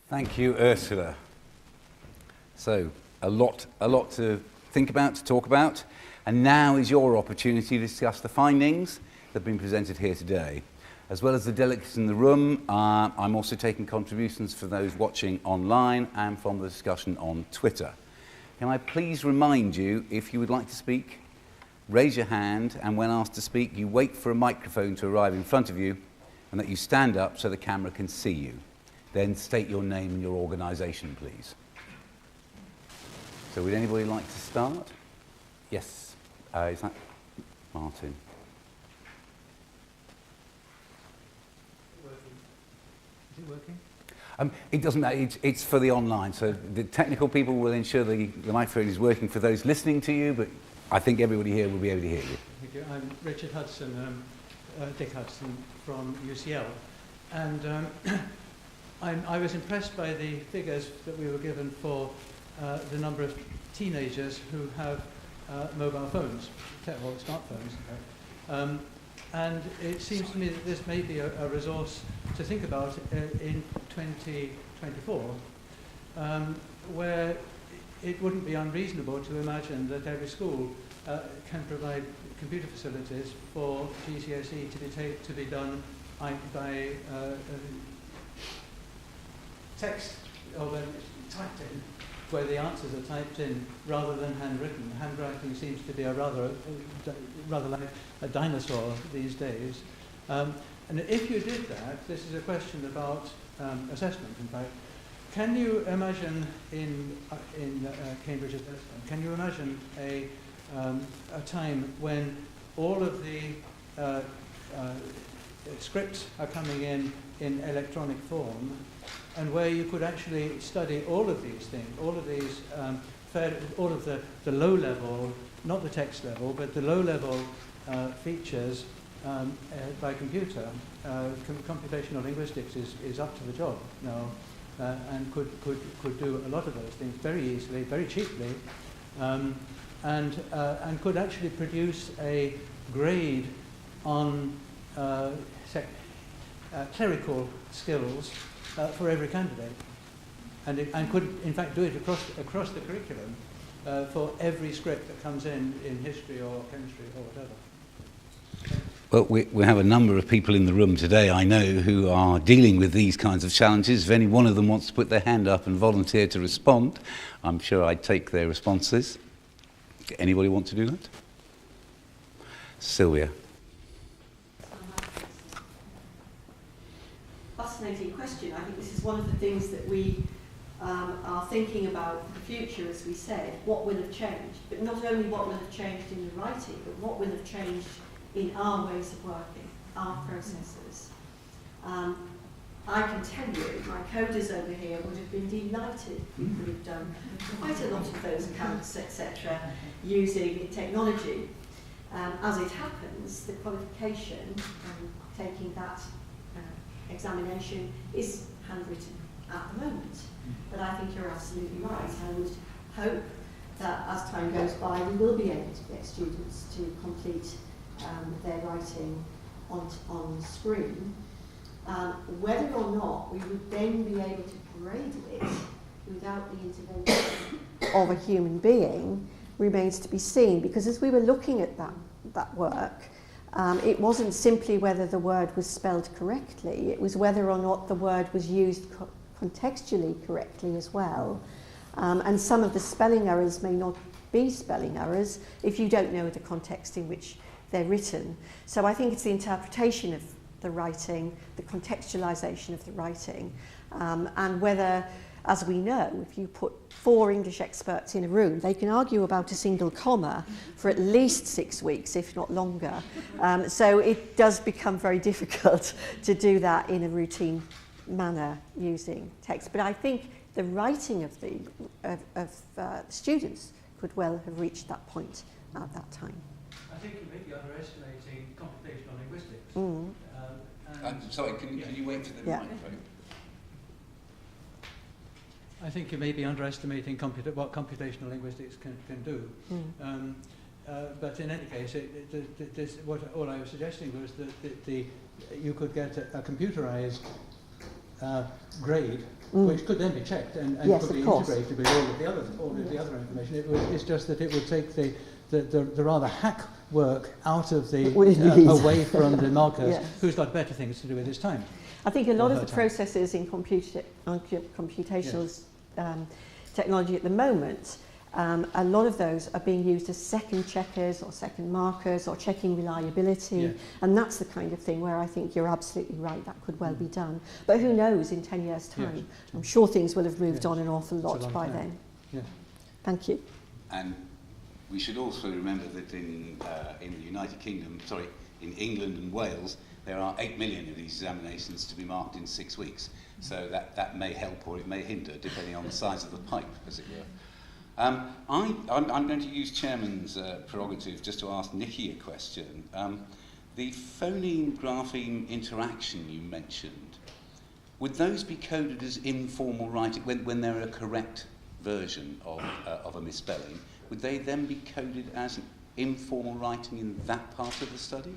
Thank you, Ursula. So, a lot to think about, to talk about, and now is your opportunity to discuss the findings that have been presented here today. As well as the delegates in the room, I'm also taking contributions for those watching online and from the discussion on Twitter. Can I please remind you, if you would like to speak, raise your hand, and when asked to speak, you wait for a microphone to arrive in front of you, and that you stand up so the camera can see you. Then state your name and your organisation, please. So would anybody like to start? Yes. Is that Martin? Is it working? It doesn't matter, it's for the online, so the technical people will ensure the microphone is working for those listening to you, but I think everybody here will be able to hear you. Thank you. I'm Richard Hudson, Dick Hudson from UCL, and I was impressed by the figures that we were given for the number of teenagers who have mobile phones, or smartphones, in fact. And it seems to me that this may be a resource to think about in 2024, where it wouldn't be unreasonable to imagine that every school can provide computer facilities for GCSE to be done by text, or when it's typed in, where the answers are typed in rather than handwritten. Handwriting seems to be rather like a dinosaur these days. And if you did that, this is a question about assessment, in fact. Can you imagine in Cambridge assessment, can you imagine a time when all of the scripts are coming in electronic form, and where you could actually study all of these things, all of these, all of the low level, not the text level, but the low level features by computer? Computational linguistics is up to the job now, and could do a lot of those things very easily, very cheaply, and could actually produce a grade on clerical skills for every candidate, and could in fact do it across the curriculum for every script that comes in history or chemistry or whatever. Well, we have a number of people in the room today, I know, who are dealing with these kinds of challenges. If any one of them wants to put their hand up and volunteer to respond, I'm sure I'd take their responses. Anybody want to do that? Sylvia. Fascinating question. I think this is one of the things that we are thinking about for the future, as we said, what will have changed, but not only what will have changed in the writing, but what will have changed in our ways of working, our processes. I can tell you, my coders over here would have been delighted if we could have done quite a lot of those counts, etc., using technology. As it happens, the qualification, taking that examination, is handwritten at the moment. But I think you're absolutely right. I would hope that as time goes by, we will be able to get students to complete their writing on screen. Whether or not we would then be able to grade it without the intervention of a human being remains to be seen, because as we were looking at that work, it wasn't simply whether the word was spelled correctly, it was whether or not the word was used contextually correctly as well. And some of the spelling errors may not be spelling errors if you don't know the context in which they're written. So I think it's the interpretation of the writing, the contextualization of the writing, and whether, as we know, if you put 4 English experts in a room, they can argue about a single comma for at least 6 weeks, if not longer. So it does become very difficult to do that in a routine manner using text. But I think the writing of the students could well have reached that point at that time. I think you may be underestimating computational linguistics. Sorry, can you wait for the microphone? I think you may be underestimating what computational linguistics can do. But in any case, all I was suggesting was that you could get a computerized grade, which could then be checked and Yes, could be of course. integrated with all of the other information. It's just that it would take the rather hack work out of the away from the markers, Yes. who's got better things to do with his time. I think a lot of the time. processes in computational technology at the moment, a lot of those are being used as second checkers or second markers or checking reliability, Yeah. and that's the kind of thing where I think you're absolutely right, that could well be done. But who knows in 10 years' time? Yes. I'm sure things will have moved Yes. on an awful It's a lot long by time. then. Yeah. Thank you. And we should also remember that in the United Kingdom, in England and Wales, there are 8 million of these examinations to be marked in 6 weeks. So that may help or it may hinder, depending on the size of the pipe, as it were. I'm going to use Chairman's prerogative just to ask Nikki a question. The phoneme-grapheme interaction you mentioned, would those be coded as informal writing, when they're a correct version of a misspelling, would they then be coded as informal writing in that part of the study?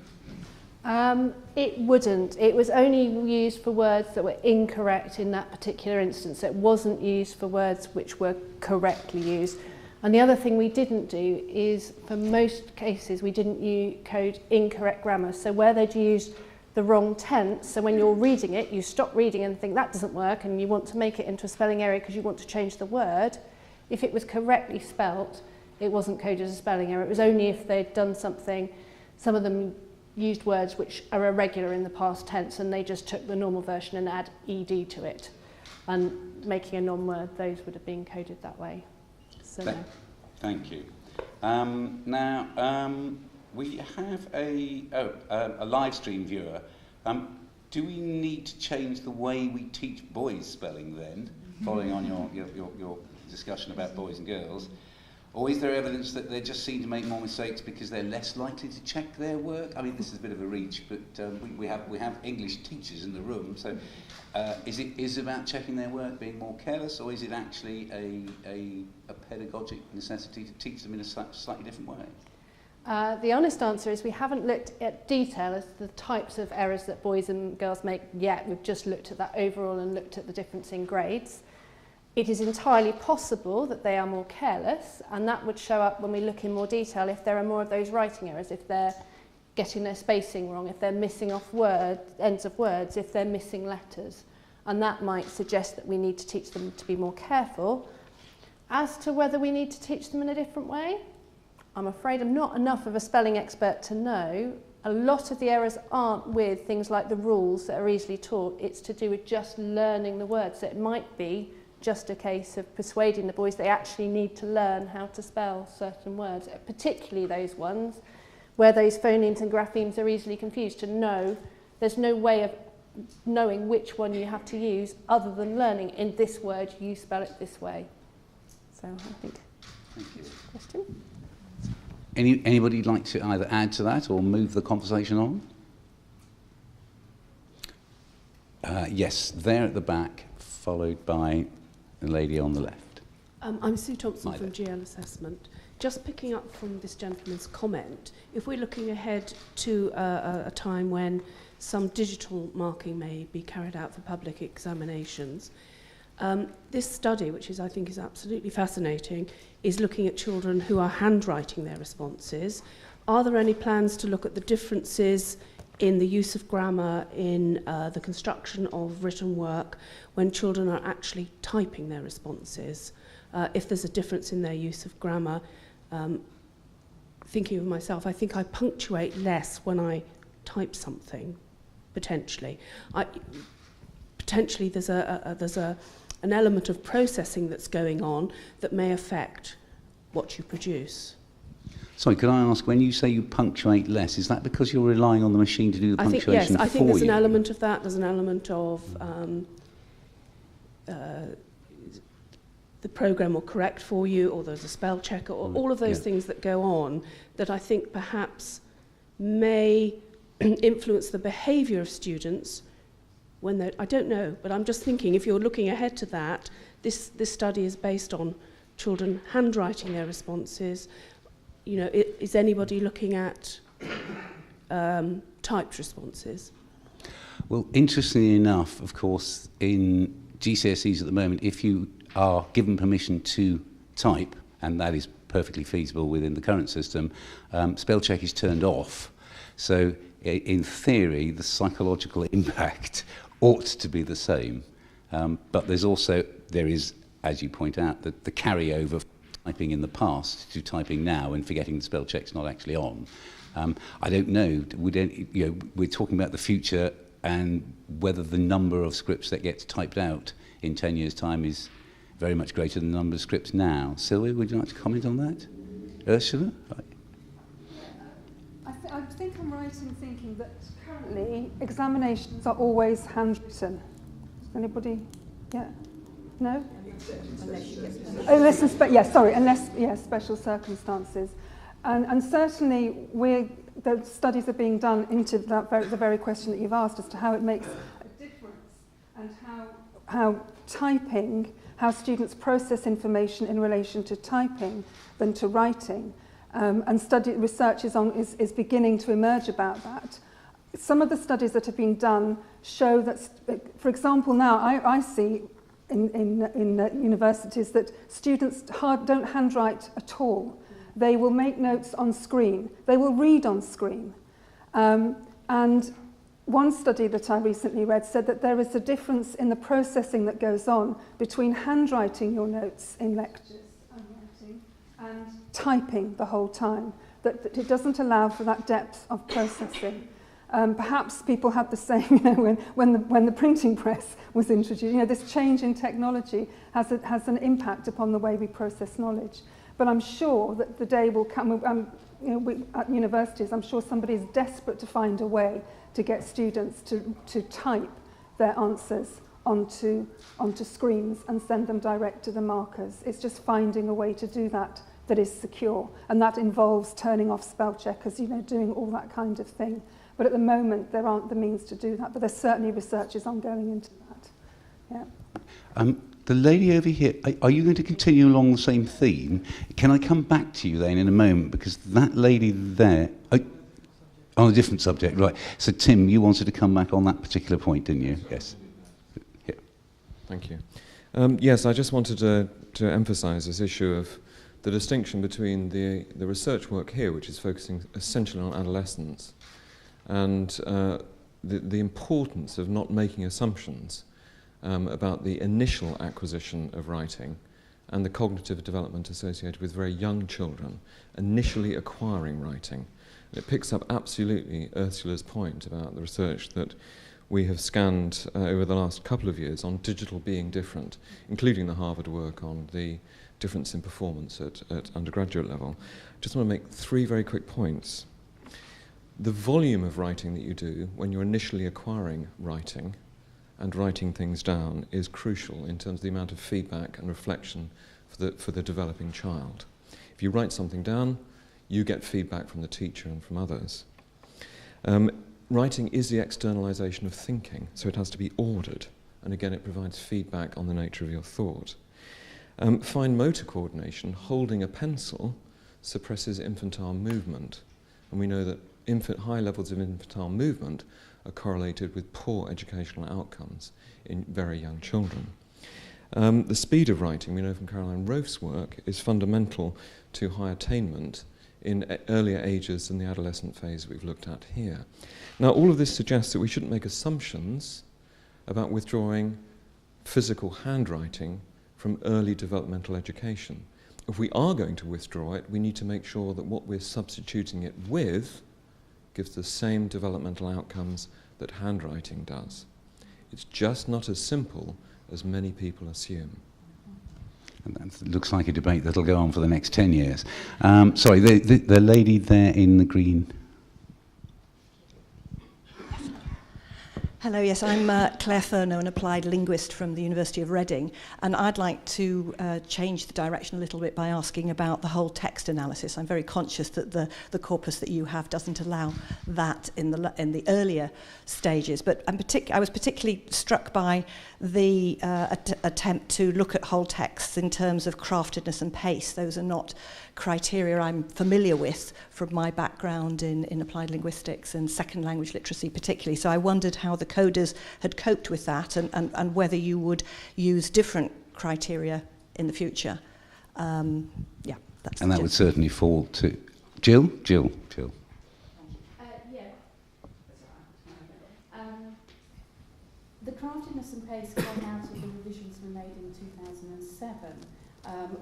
It wouldn't. It was only used for words that were incorrect in that particular instance. It wasn't used for words which were correctly used. And the other thing we didn't do is, for most cases, we didn't code incorrect grammar. So where they'd used the wrong tense, so when you're reading it, you stop reading and think that doesn't work, and you want to make it into a spelling error because you want to change the word. If it was correctly spelt, it wasn't coded as a spelling error. It was only if they'd done something, some of them used words which are irregular in the past tense, and they just took the normal version and add ed to it. And making a non-word, those would have been coded that way. So no. Thank you. Now, we have a live stream viewer. Do we need to change the way we teach boys spelling then, following on your discussion about boys and girls? Or is there evidence that they just seem to make more mistakes because they're less likely to check their work? I mean, this is a bit of a reach, but we have English teachers in the room. So, is it about checking their work, being more careless, or is it actually a pedagogic necessity to teach them in a slightly different way? The honest answer is we haven't looked at detail as the types of errors that boys and girls make yet. We've just looked at that overall and looked at the difference in grades. It is entirely possible that they are more careless, and that would show up when we look in more detail if there are more of those writing errors, if they're getting their spacing wrong, if they're missing off ends of words, if they're missing letters. And that might suggest that we need to teach them to be more careful. As to whether we need to teach them in a different way, I'm afraid I'm not enough of a spelling expert to know. A lot of the errors aren't with things like the rules that are easily taught. It's to do with just learning the words. So it might be just a case of persuading the boys they actually need to learn how to spell certain words, particularly those ones where those phonemes and graphemes are easily confused, to know there's no way of knowing which one you have to use other than learning in this word you spell it this way. So I think. Thank you. Question? Anybody like to either add to that or move the conversation on? Yes, there at the back, followed by the lady on the left. I'm Sue Thompson from Neither. GL Assessment. Just picking up from this gentleman's comment, if we're looking ahead to a time when some digital marking may be carried out for public examinations, this study, which I think is absolutely fascinating, is looking at children who are handwriting their responses. Are there any plans to look at the differences in the use of grammar, in the construction of written work, when children are actually typing their responses? If there's a difference in their use of grammar, thinking of myself, I think I punctuate less when I type something, potentially. Potentially there's an element of processing that's going on that may affect what you produce. Sorry, could I ask, when you say you punctuate less, is that because you're relying on the machine to do the punctuation for you? I think there's an element of that. There's an element of the program will correct for you, or there's a spell checker, or all of those things that go on that I think perhaps may influence the behaviour of students when they're, I don't know, but I'm just thinking if you're looking ahead to that, this study is based on children handwriting their responses. You know, is anybody looking at typed responses? Well, interestingly enough, of course, in GCSEs at the moment, if you are given permission to type, and that is perfectly feasible within the current system, spell check is turned off. So in theory, the psychological impact ought to be the same. But there is, as you point out, the carryover of typing in the past to typing now and forgetting the spell check's not actually on. I don't know, we're talking about the future and whether the number of scripts that gets typed out in 10 years' time is very much greater than the number of scripts now. Sylvia, would you like to comment on that? Ursula? Right. I think I'm right in thinking that currently examinations are always handwritten. Does anybody? Yeah? No? Unless special circumstances. And certainly the studies are being done into the very question that you've asked as to how it makes a difference and how students process information in relation to typing than to writing. Research is beginning to emerge about that. Some of the studies that have been done show that, for example, now I see in universities that students don't handwrite at all. They will make notes on screen. They will read on screen. And one study that I recently read said that there is a difference in the processing that goes on between handwriting your notes in lectures and typing the whole time, that it doesn't allow for that depth of processing. Perhaps people had the same, when the printing press was introduced. This change in technology has an impact upon the way we process knowledge. But I'm sure that the day will come. At universities, I'm sure somebody is desperate to find a way to get students to type their answers onto screens and send them direct to the markers. It's just finding a way to do that is secure, and that involves turning off spell checkers, doing all that kind of thing. But at the moment, there aren't the means to do that. But there's certainly research is ongoing into that. Yeah. The lady over here, are you going to continue along the same theme? Can I come back to you then in a moment? Because that lady there, on a different subject, right. So Tim, you wanted to come back on that particular point, didn't you? Yes. Yeah. Thank you. Yes, I just wanted to emphasise this issue of the distinction between the research work here, which is focusing essentially on adolescence, and the importance of not making assumptions about the initial acquisition of writing and the cognitive development associated with very young children initially acquiring writing. And it picks up absolutely Ursula's point about the research that we have scanned over the last couple of years on digital being different, including the Harvard work on the difference in performance at undergraduate level. I just want to make 3 very quick points. The volume of writing that you do when you're initially acquiring writing and writing things down is crucial in terms of the amount of feedback and reflection for the developing child. If you write something down, you get feedback from the teacher and from others. Writing is the externalization of thinking, so it has to be ordered, and again it provides feedback on the nature of your thought. Fine motor coordination, holding a pencil, suppresses infantile movement, and we know that high levels of infantile movement are correlated with poor educational outcomes in very young children. The speed of writing, we know from Caroline Roaf's work, is fundamental to high attainment in earlier ages than the adolescent phase we've looked at here. Now, all of this suggests that we shouldn't make assumptions about withdrawing physical handwriting from early developmental education. If we are going to withdraw it, we need to make sure that what we're substituting it with gives the same developmental outcomes that handwriting does. It's just not as simple as many people assume. And that looks like a debate that'll go on for the next 10 years. Sorry, the lady there in the green. Hello, yes, I'm Claire Furneaux, an applied linguist from the University of Reading, and I'd like to change the direction a little bit by asking about the whole text analysis. I'm very conscious that the corpus that you have doesn't allow that in the earlier stages, but I was particularly struck by the attempt to look at whole texts in terms of craftedness and pace. Those are not criteria I'm familiar with from my background in applied linguistics and second language literacy particularly, so I wondered how the coders had coped with that, and whether you would use different criteria in the future. Yeah, that's. And that would certainly fall to Jill. The craftedness and pace came out of the revisions we made in 2007,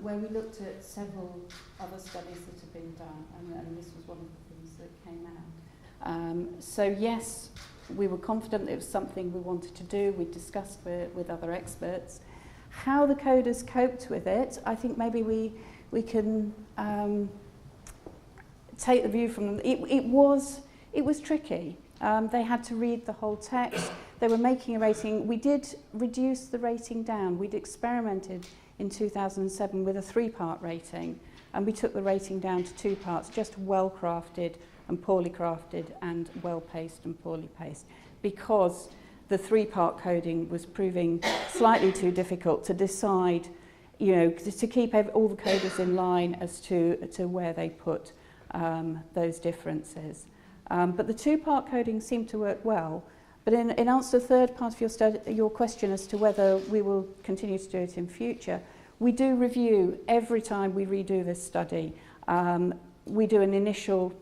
where we looked at several other studies that have been done, and this was one of the things that came out. So yes, we were confident that it was something we wanted to do. We discussed with other experts. How the coders coped with it, I think maybe we can take the view from them. It was tricky. They had to read the whole text. They were making a rating. We did reduce the rating down. We'd experimented in 2007 with a 3-part rating, and we took the rating down to 2 parts, just well-crafted and poorly crafted, and well-paced and poorly paced, because the 3-part coding was proving slightly too difficult to decide, you know, to keep all the coders in line as to where they put those differences. But the 2-part coding seemed to work well. But in answer to the third part of your question as to whether we will continue to do it in future, we do review every time we redo this study. We do an initial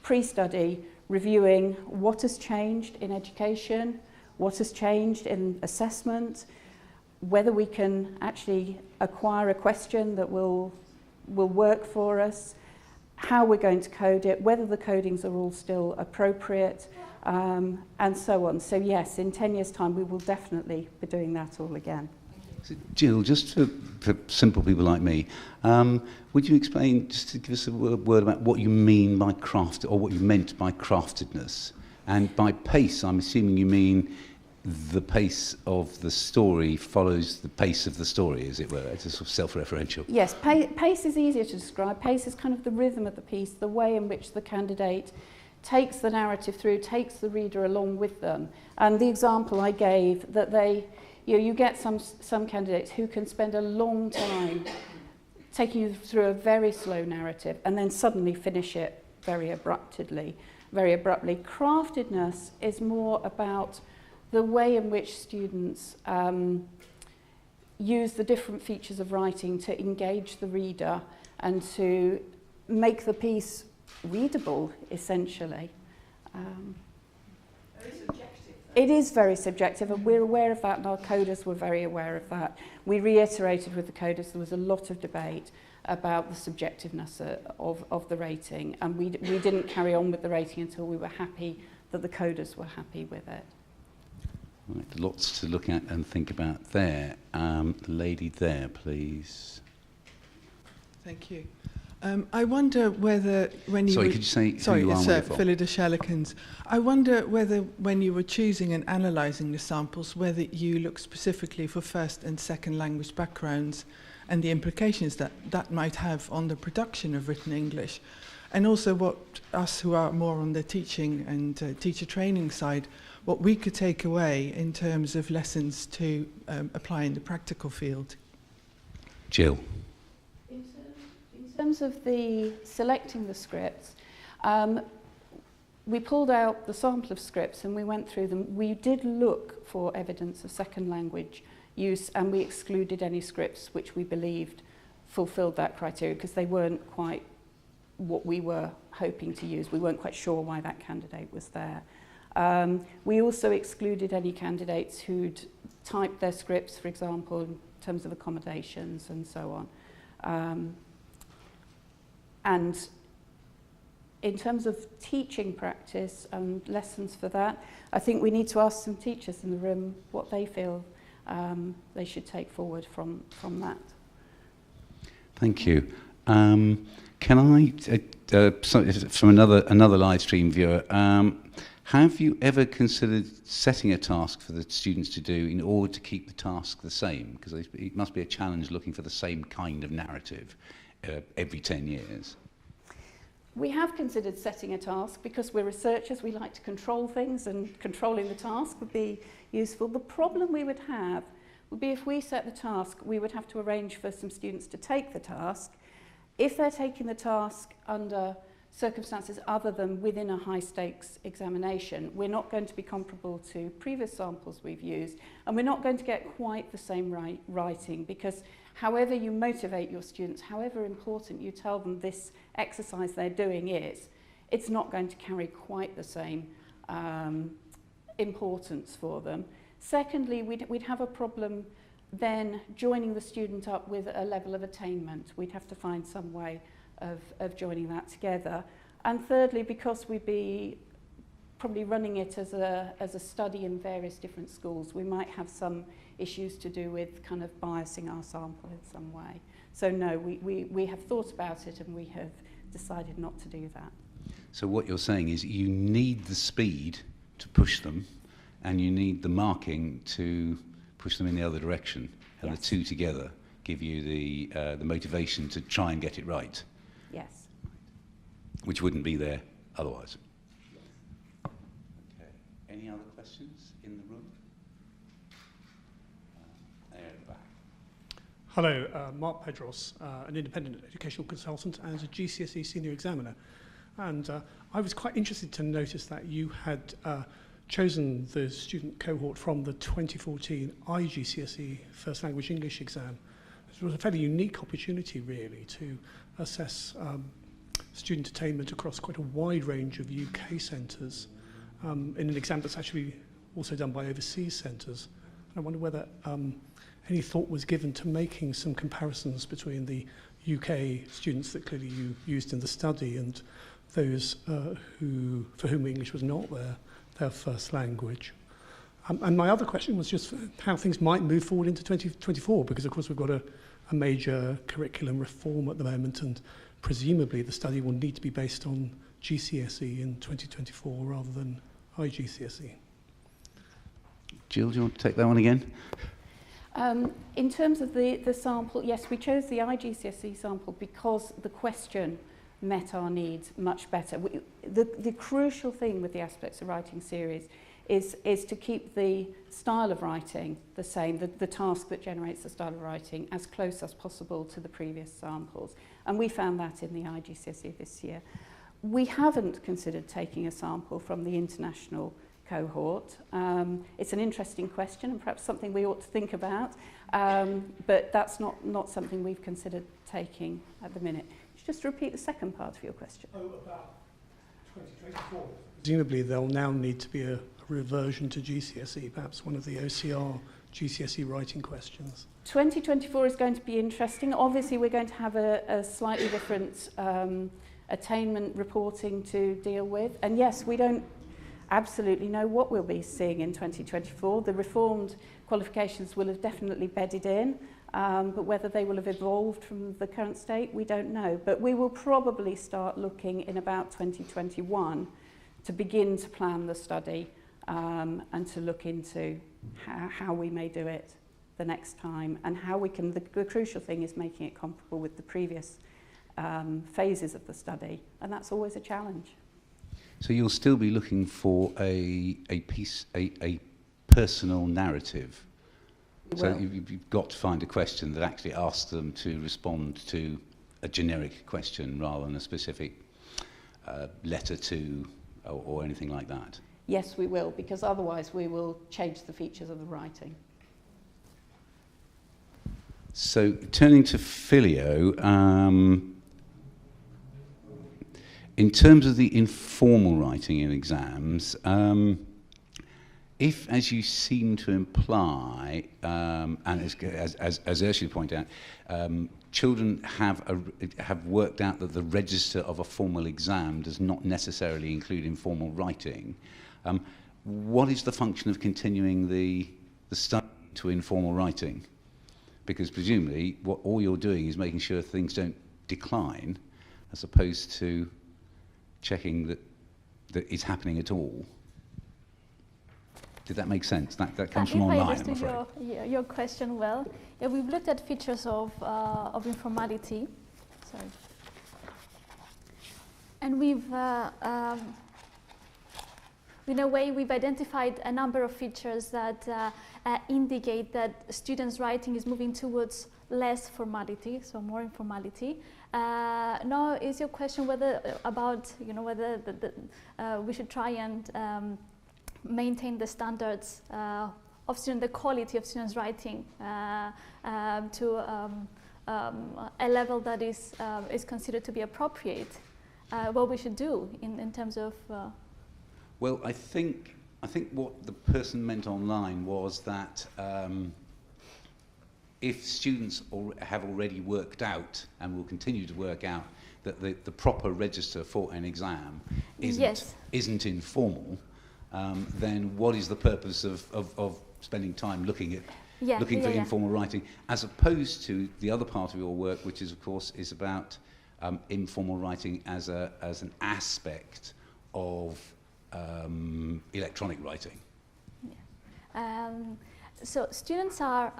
pre-study reviewing what has changed in education, what has changed in assessment, whether we can actually acquire a question that will work for us, how we're going to code it, whether the codings are all still appropriate, and so on. So yes, in 10 years' time, we will definitely be doing that all again. So Jill, just for simple people like me, would you explain, just to give us a word about what you mean by craft, or what you meant by craftedness? And by pace, I'm assuming you mean the pace of the story follows the pace of the story, as it were. It's a sort of self-referential. Yes, pace is easier to describe. Pace is kind of the rhythm of the piece, the way in which the candidate takes the narrative through, takes the reader along with them. And the example I gave, that you get some candidates who can spend a long time taking you through a very slow narrative and then suddenly finish it very abruptly. Craftedness is more about the way in which students use the different features of writing to engage the reader and to make the piece readable, essentially. Very subjective. It is very subjective, and we're aware of that, and our coders were very aware of that. We reiterated with the coders, there was a lot of debate about the subjectiveness of the rating, and we didn't carry on with the rating until we were happy that the coders were happy with it. Right, lots to look at and think about there. The lady there, please. Thank you. I wonder whether when you Sorry, could you say who you are and where you're from? Phillida Shellikins. I wonder whether when you were choosing and analysing the samples, whether you looked specifically for first and second language backgrounds and the implications that might have on the production of written English, and also what us who are more on the teaching and teacher training side, what we could take away in terms of lessons to apply in the practical field. Jill. In terms of the selecting the scripts, we pulled out the sample of scripts and we went through them. We did look for evidence of second language use, and we excluded any scripts which we believed fulfilled that criteria because they weren't quite what we were hoping to use. We weren't quite sure why that candidate was there. We also excluded any candidates who'd typed their scripts, for example, in terms of accommodations and so on. And in terms of teaching practice and lessons for that, I think we need to ask some teachers in the room what they feel they should take forward from that. Thank you. Can I, from another live stream viewer, have you ever considered setting a task for the students to do in order to keep the task the same? Because it must be a challenge looking for the same kind of narrative every 10 years. We have considered setting a task because we're researchers, we like to control things, and controlling the task would be useful. The problem we would have would be if we set the task, we would have to arrange for some students to take the task. If they're taking the task under circumstances other than within a high-stakes examination, we're not going to be comparable to previous samples we've used, and we're not going to get quite the same writing, because however you motivate your students, however important you tell them this exercise they're doing is, it's not going to carry quite the same importance for them. Secondly, we'd have a problem then joining the student up with a level of attainment. We'd have to find some way of joining that together. And thirdly, because we'd be probably running it as a study in various different schools, we might have some issues to do with kind of biasing our sample in some way. So no, we have thought about it and we have decided not to do that. So what you're saying is you need the speed to push them, and you need the marking to push them in the other direction, and Yes. the two together give you the motivation to try and get it right, Yes. which wouldn't be there otherwise. Okay. Any other questions in the room? There at the back. Hello, Mark Pedros, an independent educational consultant and a GCSE senior examiner. And I was quite interested to notice that you had chosen the student cohort from the 2014 IGCSE First Language English exam. It was a fairly unique opportunity, really, to assess student attainment across quite a wide range of UK centres in an exam that's actually also done by overseas centres. And I wonder whether any thought was given to making some comparisons between the UK students that clearly you used in the study and those for whom English was not their first language. And my other question was just how things might move forward into 2024, because of course we've got a major curriculum reform at the moment, and presumably the study will need to be based on GCSE in 2024 rather than IGCSE. Jill, do you want to take that one again? In terms of the sample, yes, we chose the IGCSE sample because the question met our needs much better. The crucial thing with the Aspects of Writing series is to keep the style of writing the same, the task that generates the style of writing as close as possible to the previous samples. And we found that in the IGCSE this year. We haven't considered taking a sample from the international cohort. It's an interesting question and perhaps something we ought to think about, but that's not something we've considered taking at the minute. Just repeat the second part of your question. Oh, about 2024. Presumably there'll now need to be a reversion to GCSE, perhaps one of the OCR GCSE writing questions. 2024 is going to be interesting. Obviously we're going to have a slightly different attainment reporting to deal with. And yes, we don't absolutely know what we'll be seeing in 2024. The reformed qualifications will have definitely bedded in. But whether they will have evolved from the current state, we don't know. But we will probably start looking in about 2021 to begin to plan the study and to look into how we may do it the next time, and how we can, the crucial thing is making it comparable with the previous phases of the study, and that's always a challenge. So you'll still be looking for a personal narrative. So you've got to find a question that actually asks them to respond to a generic question rather than a specific letter to or anything like that. Yes, we will, because otherwise we will change the features of the writing. So turning to Filio, in terms of the informal writing in exams, if, as you seem to imply, and as Ursula pointed out, children have worked out that the register of a formal exam does not necessarily include informal writing, what is the function of continuing the study to informal writing? Because presumably what all you're doing is making sure things don't decline, as opposed to checking that it's happening at all. Did that make sense? That comes from online, I'm afraid. If I understood your question well, yeah, we've looked at features of informality. Sorry. And we've, in a way, we've identified a number of features that indicate that students' writing is moving towards less formality, so more informality. Now, is your question whether about whether we should try and maintain the standards of the quality of students' writing to a level that is considered to be appropriate? What we should do in terms of? Well, I think what the person meant online was that if students have already worked out and will continue to work out that the proper register for an exam isn't informal, then what is the purpose of spending time looking for informal writing, as opposed to the other part of your work, which is, of course, is about informal writing as an aspect of electronic writing. Yeah. So students are,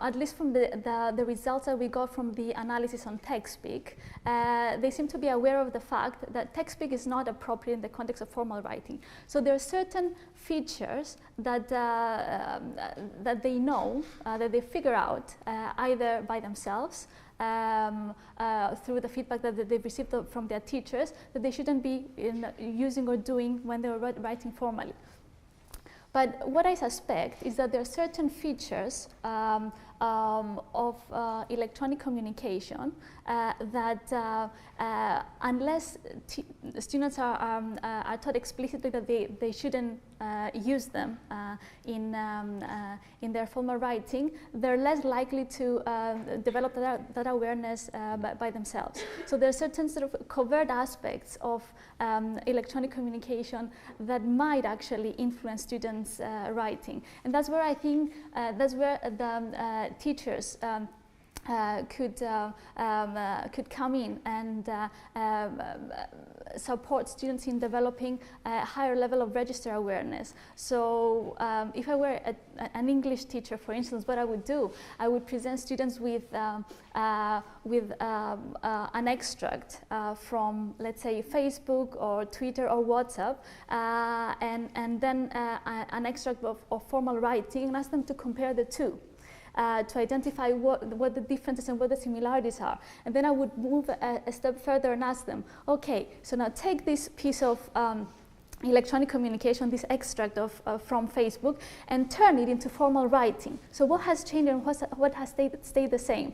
at least from the results that we got from the analysis on TextSpeak, they seem to be aware of the fact that TextSpeak is not appropriate in the context of formal writing. So there are certain features that that they know, that they figure out either by themselves, through the feedback that they've received from their teachers, that they shouldn't be using or doing when they're writing formally. But what I suspect is that there are certain features of electronic communication that unless students are taught explicitly that they shouldn't use them in their formal writing, they're less likely to develop that awareness by themselves. So there are certain sort of covert aspects of electronic communication that might actually influence students' writing, and that's where I think that's where the teachers could come in and support students in developing a higher level of register awareness. So if I were an English teacher, for instance, what I would do, I would present students with an extract from, let's say, Facebook or Twitter or WhatsApp, and then an extract of formal writing, and ask them to compare the two. To identify what the differences and what the similarities are. And then I would move a step further and ask them, okay, so now take this piece of electronic communication, this extract from Facebook, and turn it into formal writing. So what has changed and what has stayed the same?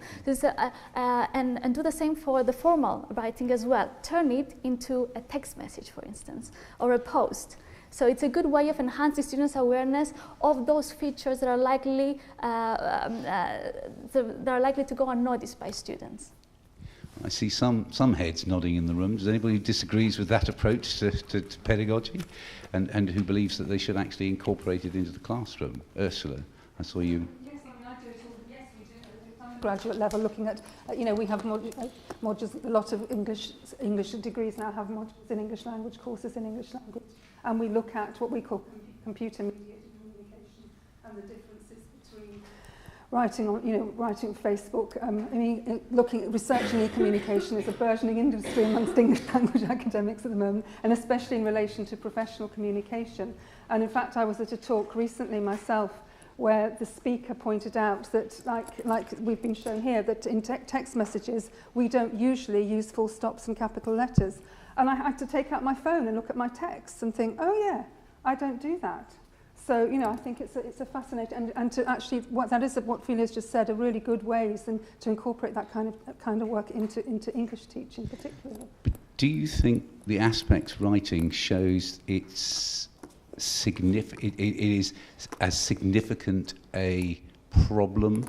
And do the same for the formal writing as well. Turn it into a text message, for instance, or a post. So it's a good way of enhancing students' awareness of those features that are likely to go unnoticed by students. I see some heads nodding in the room. Does anybody who disagrees with that approach to pedagogy and who believes that they should actually incorporate it into the classroom? Ursula, I saw you. Yes, I do. Yes, we do. At the graduate level, looking at, we have modules, a lot of English degrees now have modules in English language, courses in English language. And we look at what we call computer-mediated communication and the differences between writing on, writing on Facebook. Looking at researching e-communication is a burgeoning industry amongst English language academics at the moment, and especially in relation to professional communication. And in fact, I was at a talk recently myself where the speaker pointed out that, like we've been shown here, that in text messages we don't usually use full stops and capital letters. And I had to take out my phone and look at my texts and think, oh yeah, I don't do that. So, I think it's a fascinating, and to actually, what Philia's just said, are really good ways and to incorporate that kind of work into English teaching particularly. But do you think the aspects writing shows it is as significant a problem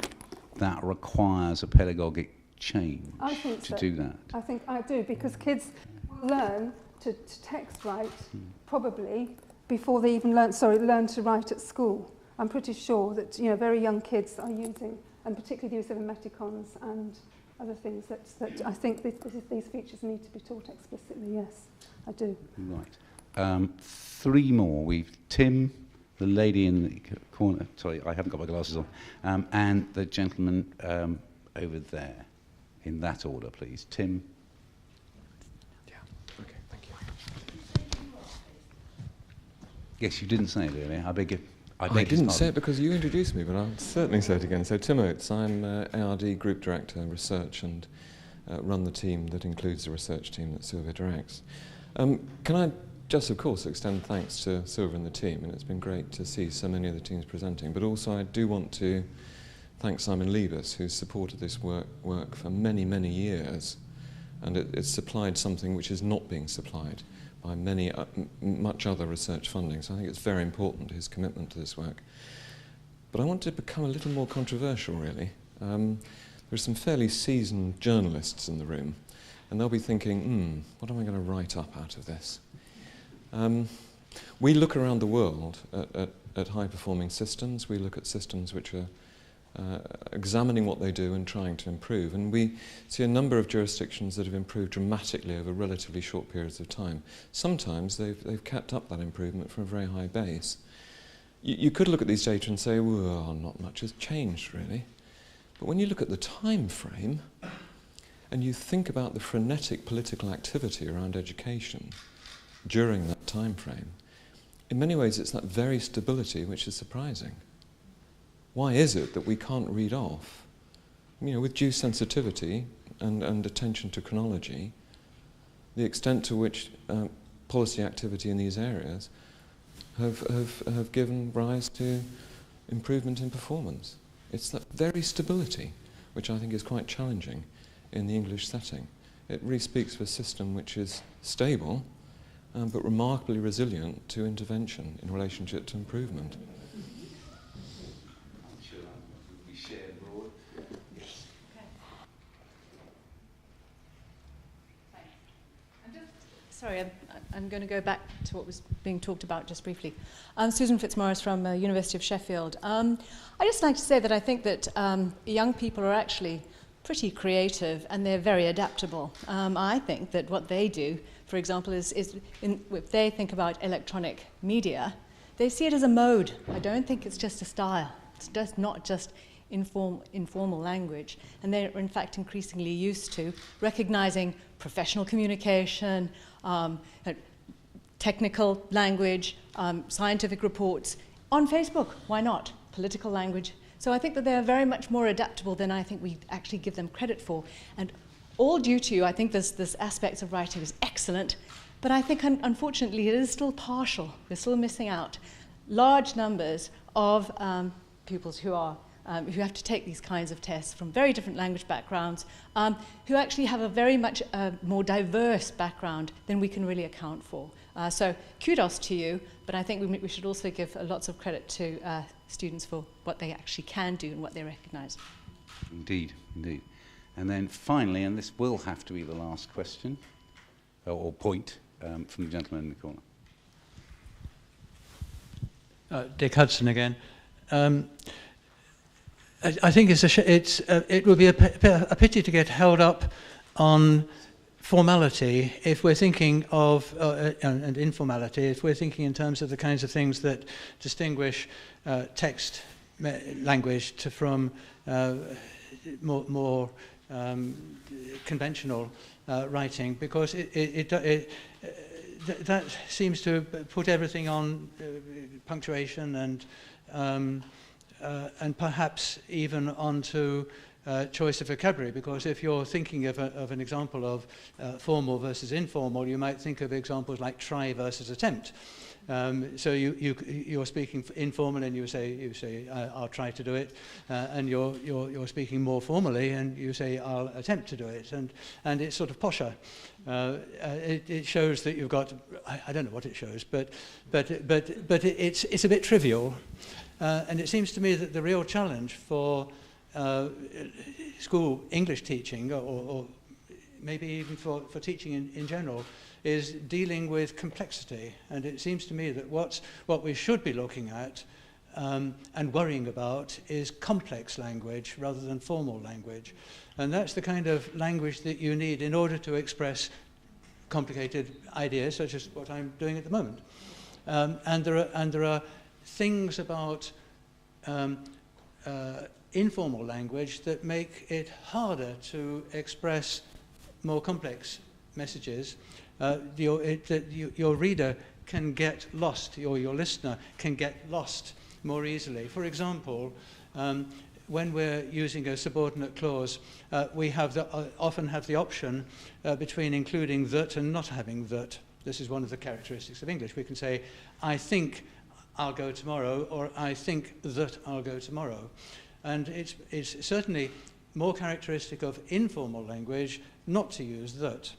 that requires a pedagogic change do that? I think I do, because kids learn to text write probably before they even learn to write at school. I'm pretty sure that very young kids are using, and particularly the use of emoticons and other things that I think these features need to be taught explicitly. Yes, I do. Right. 3 more. We've Tim, the lady in the corner. Sorry, I haven't got my glasses on, and the gentleman over there. In that order, please. Tim. Yes, you didn't say it earlier. I beg your I I didn't say it because you introduced me, but I'll certainly say it again. So Tim Oates, I'm ARD Group Director Research and run the team that includes the research team that Sylvia directs. Can I just, of course, extend thanks to Sylvia and the team, and it's been great to see so many of the teams presenting, but also I do want to thank Simon Liebes, who's supported this work for many, many years, and it's supplied something which is not being supplied by much other research funding. So I think it's very important, his commitment to this work. But I want to become a little more controversial, really. There's some fairly seasoned journalists in the room, and they'll be thinking, what am I going to write up out of this? We look around the world at high-performing systems. We look at systems which are examining what they do and trying to improve. And we see a number of jurisdictions that have improved dramatically over relatively short periods of time. Sometimes they've kept up that improvement from a very high base. You could look at these data and say, well, not much has changed, really. But when you look at the time frame and you think about the frenetic political activity around education during that time frame, in many ways it's that very stability which is surprising. Why is it that we can't read off, with due sensitivity and attention to chronology, the extent to which policy activity in these areas have given rise to improvement in performance? It's that very stability which I think is quite challenging in the English setting. It really speaks for a system which is stable but remarkably resilient to intervention in relationship to improvement. Sorry, I'm going to go back to what was being talked about just briefly. I'm Susan Fitzmaurice from University of Sheffield. I'd just like to say that I think that young people are actually pretty creative and they're very adaptable. I think that what they do, for example, is if they think about electronic media, they see it as a mode. I don't think it's just a style. It's just not just informal language, and they're in fact increasingly used to recognizing professional communication, technical language, scientific reports on Facebook. Why not? Political language. So I think that they're very much more adaptable than I think we actually give them credit for. And all due to, I think this aspects of writing is excellent, but I think unfortunately it is still partial. We're still missing out large numbers of pupils who have to take these kinds of tests from very different language backgrounds, who actually have a very much more diverse background than we can really account for. So kudos to you, but I think we should also give lots of credit to students for what they actually can do and what they recognise. Indeed, indeed. And then finally, and this will have to be the last question, or point, from the gentleman in the corner. Dick Hudson again. I think it would be a pity to get held up on formality if we're thinking of, and informality, if we're thinking in terms of the kinds of things that distinguish text language from more conventional writing, because that seems to put everything on punctuation and perhaps even onto choice of vocabulary, because if you're thinking of an example of formal versus informal, you might think of examples like try versus attempt. So you're speaking informal and you say I'll try to do it, and you're speaking more formally and you say I'll attempt to do it, and it's sort of posher. It shows that you've got, I don't know what it shows, but it's a bit trivial. And it seems to me that the real challenge for school English teaching, or maybe even for teaching in general, is dealing with complexity. And it seems to me that what we should be looking at and worrying about is complex language rather than formal language. And that's the kind of language that you need in order to express complicated ideas, such as what I'm doing at the moment. And there are things about informal language that make it harder to express more complex messages. Your reader can get lost, or your listener can get lost more easily. For example, when we're using a subordinate clause, we have often have the option between including that and not having that. This is one of the characteristics of English. We can say, I think I'll go tomorrow, or I think that I'll go tomorrow. And it's certainly more characteristic of informal language not to use that.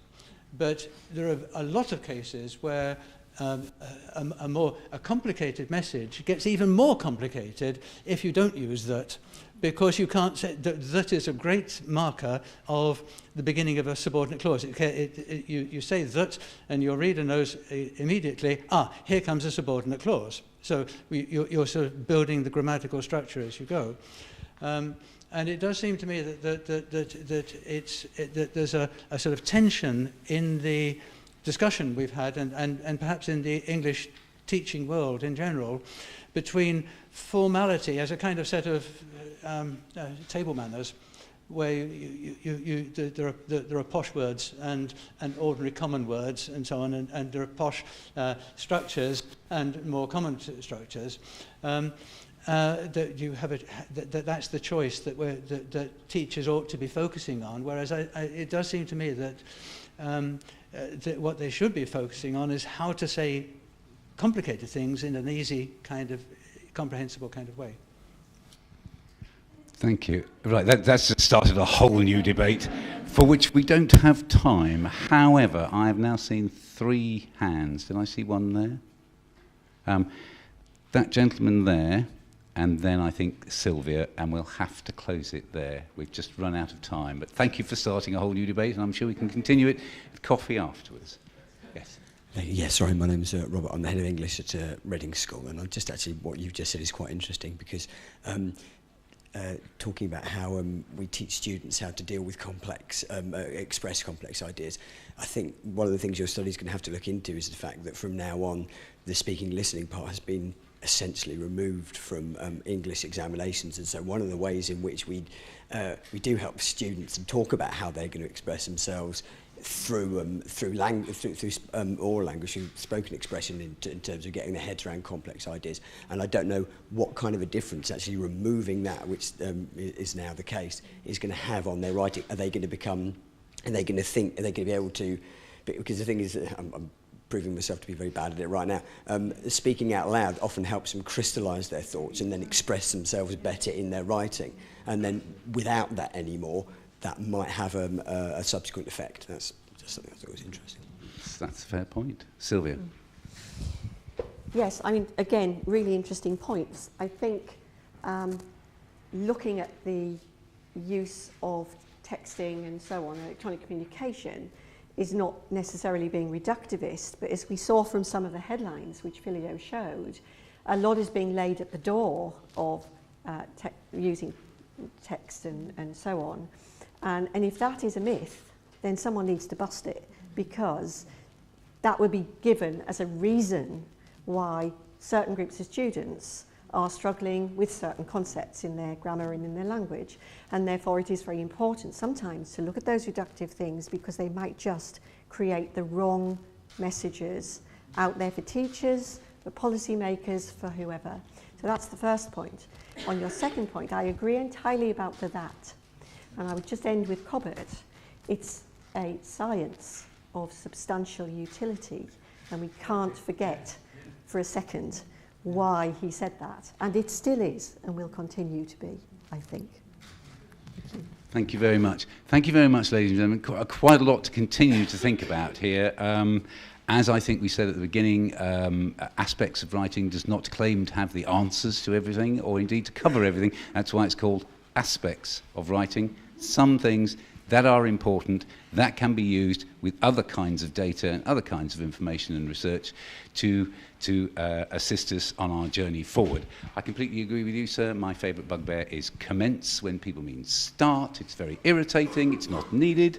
But there are a lot of cases where a complicated message gets even more complicated if you don't use that, because you can't say that is a great marker of the beginning of a subordinate clause. You say that, and your reader knows immediately, here comes a subordinate clause. So you're sort of building the grammatical structure as you go. And it does seem to me that there's a sort of tension in the discussion we've had, and perhaps in the English teaching world in general, between formality as a kind of set of table manners, where there are posh words and ordinary common words and so on, and there are posh structures and more common structures. That you have that's the choice that teachers ought to be focusing on. Whereas it does seem to me that what they should be focusing on is how to say complicated things in an easy kind of comprehensible kind of way. Thank you. Right, that's started a whole new debate for which we don't have time. However, I have now seen 3 hands. Did I see one there? That gentleman there, and then I think Sylvia, and we'll have to close it there. We've just run out of time. But thank you for starting a whole new debate, and I'm sure we can continue it with coffee afterwards. Yes. Yeah, sorry, my name's Robert. I'm the head of English at Reading School, and I'm just actually, what you've just said is quite interesting, because talking about how we teach students how to deal with complex, express complex ideas. I think one of the things your study's going to have to look into is the fact that from now on, the speaking listening part has been essentially removed from English examinations, and so one of the ways in which we do help students and talk about how they're going to express themselves through oral language, through spoken expression in terms of getting their heads around complex ideas. And I don't know what kind of a difference actually removing that, which is now the case, is going to have on their writing. Are they going to become, are they going to think, are they going to be able to, because the thing is, I'm proving myself to be very bad at it right now, speaking out loud often helps them crystallise their thoughts and then express themselves better in their writing. And then without that anymore, that might have a subsequent effect. That's just something I thought was interesting. That's a fair point. Sylvia. Yes, I mean, again, really interesting points. I think looking at the use of texting and so on, electronic communication, is not necessarily being reductivist, but as we saw from some of the headlines which Filio showed, a lot is being laid at the door of using text and so on. And if that is a myth, then someone needs to bust it, because that would be given as a reason why certain groups of students are struggling with certain concepts in their grammar and in their language. And therefore it is very important sometimes to look at those reductive things, because they might just create the wrong messages out there for teachers, for policymakers, for whoever. So that's the first point. On your second point, I agree entirely about the that. And I would just end with Cobbett. It's a science of substantial utility, and we can't forget for a second why he said that. And it still is, and will continue to be, I think. Thank you very much. Thank you very much, ladies and gentlemen. Quite a lot to continue to think about here. As I think we said at the beginning, aspects of writing does not claim to have the answers to everything, or indeed to cover everything. That's why it's called aspects of writing. Some things that are important, that can be used with other kinds of data and other kinds of information and research to assist us on our journey forward. I completely agree with you, sir. My favourite bugbear is commence, when people mean start. It's very irritating. It's not needed.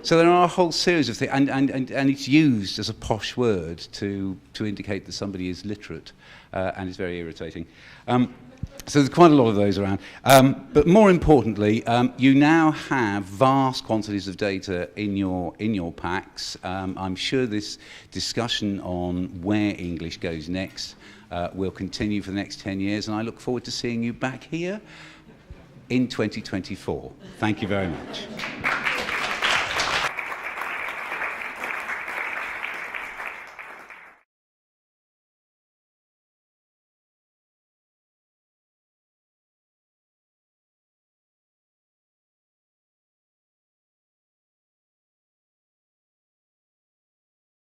So there are a whole series of things, and it's used as a posh word to indicate that somebody is literate, and it's very irritating. So there's quite a lot of those around. But more importantly, you now have vast quantities of data in your packs. I'm sure this discussion on where English goes next will continue for the next 10 years, and I look forward to seeing you back here in 2024. Thank you very much.